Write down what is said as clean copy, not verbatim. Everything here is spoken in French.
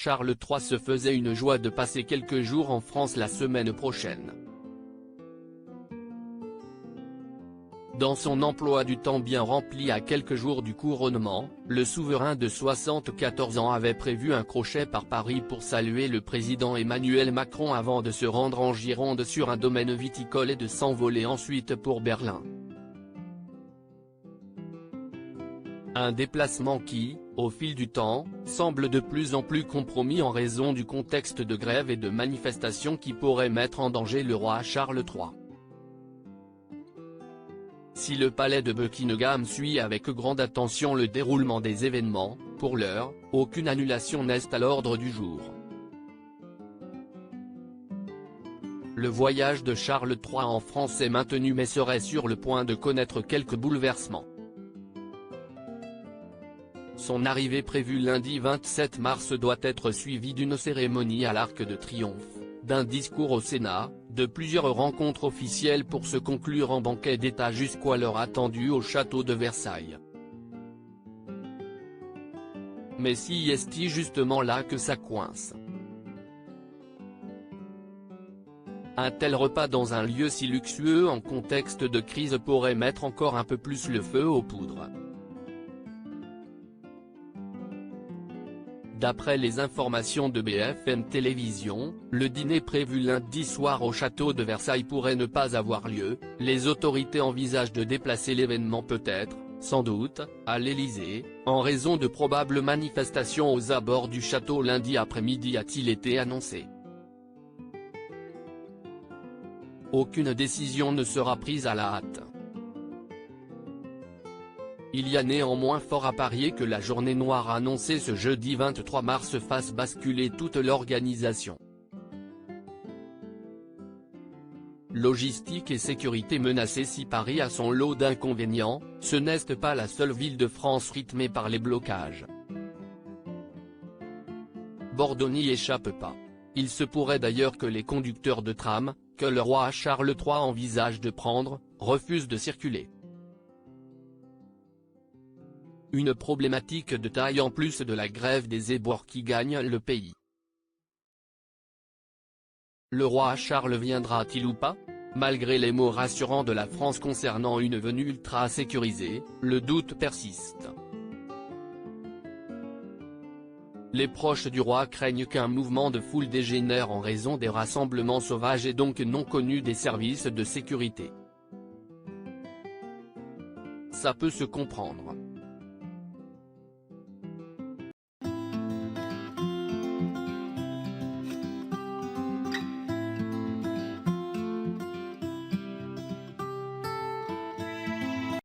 Charles III se faisait une joie de passer quelques jours en France la semaine prochaine. Dans son emploi du temps bien rempli à quelques jours du couronnement, le souverain de 74 ans avait prévu un crochet par Paris pour saluer le président Emmanuel Macron avant de se rendre en Gironde sur un domaine viticole et de s'envoler ensuite pour Berlin. Un déplacement qui, au fil du temps, semble de plus en plus compromis en raison du contexte de grève et de manifestations qui pourrait mettre en danger le roi Charles III. Si le palais de Buckingham suit avec grande attention le déroulement des événements, pour l'heure, aucune annulation n'est à l'ordre du jour. Le voyage de Charles III en France est maintenu mais serait sur le point de connaître quelques bouleversements. Son arrivée prévue lundi 27 mars doit être suivie d'une cérémonie à l'Arc de Triomphe, d'un discours au Sénat, de plusieurs rencontres officielles pour se conclure en banquet d'État jusqu'à l'heure attendue au château de Versailles. Mais si est-il justement là que ça coince? Un tel repas dans un lieu si luxueux en contexte de crise pourrait mettre encore un peu plus le feu aux poudres. D'après les informations de BFM Télévision, le dîner prévu lundi soir au château de Versailles pourrait ne pas avoir lieu, les autorités envisagent de déplacer l'événement peut-être, sans doute, à l'Élysée, en raison de probables manifestations aux abords du château lundi après-midi a-t-il été annoncé. Aucune décision ne sera prise à la hâte. Il y a néanmoins fort à parier que la journée noire annoncée ce jeudi 23 mars fasse basculer toute l'organisation. Logistique et sécurité menacées. Si Paris a son lot d'inconvénients, ce n'est pas la seule ville de France rythmée par les blocages. Bordeaux n'y échappe pas. Il se pourrait d'ailleurs que les conducteurs de tram, que le roi Charles III envisage de prendre, refusent de circuler. Une problématique de taille en plus de la grève des éboueurs qui gagne le pays. Le roi Charles viendra-t-il ou pas? Malgré les mots rassurants de la France concernant une venue ultra sécurisée, le doute persiste. Les proches du roi craignent qu'un mouvement de foule dégénère en raison des rassemblements sauvages et donc non connus des services de sécurité. Ça peut se comprendre.